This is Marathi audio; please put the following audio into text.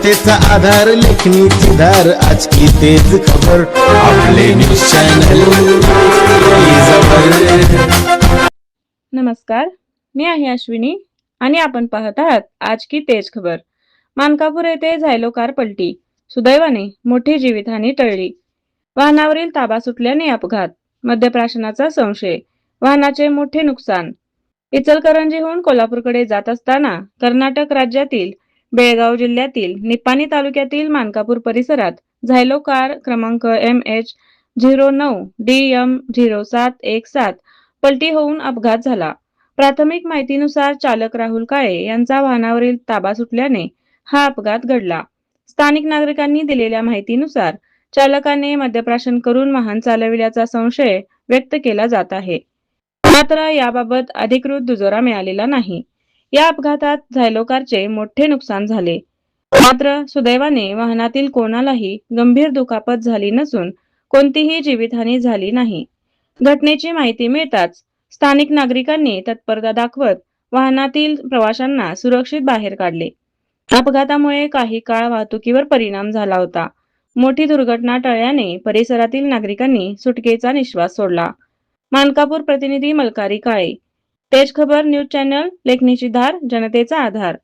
जनतेचा आधार, लेखणीची धार, आज की तेच खबर, आपले न्यूज चॅनल नमस्कार, मी आहे अश्विनी आणि आपण पाहत आहात आज की तेज खबर. मानकापूर येथे झायलो कार पलटी, सुदैवाने मोठी जीवितहानी टळली. वाहनावरील ताबा सुटल्याने अपघात, मद्यप्राशनाचा संशय, वाहनाचे मोठे नुकसान. इचलकरंजीहून कोल्हापूरकडे जात असताना कर्नाटक राज्यातील बेळगाव जिल्ह्यातील निपाणी तालुक्यातील मानकापूर परिसरात झायलो कार क्रमांक MH09DM0717 पलटी होऊन अपघात झाला. प्राथमिक माहितीनुसार चालक राहुल काळे यांचा वाहनावरील ताबा सुटल्याने हा अपघात घडला. स्थानिक नागरिकांनी दिलेल्या माहितीनुसार चालकाने मद्यप्राशन करून वाहन चालविल्याचा संशय व्यक्त केला जात आहे. मात्र याबाबत अधिकृत दुजोरा मिळालेला नाही. या अपघातात झायलो कारचे मोठे नुकसान झाले. मात्र सुदैवाने वाहनातील कोणालाही गंभीर दुखापत झाली नसून कोणतीही जीवितहानी झाली नाही. घटनेची माहिती मिळताच स्थानिक नागरिकांनी तत्परता दाखवत वाहनातील प्रवाशांना सुरक्षित बाहेर काढले. अपघातामुळे काही काळ वाहतुकीवर परिणाम झाला होता. मोठी दुर्घटना टळल्याने परिसरातील नागरिकांनी सुटकेचा निश्वास सोडला. मानकापूर प्रतिनिधी मलकारी काळे, तेज खबर न्यूज चॅनल, लेखणीची धार, जनतेचा आधार.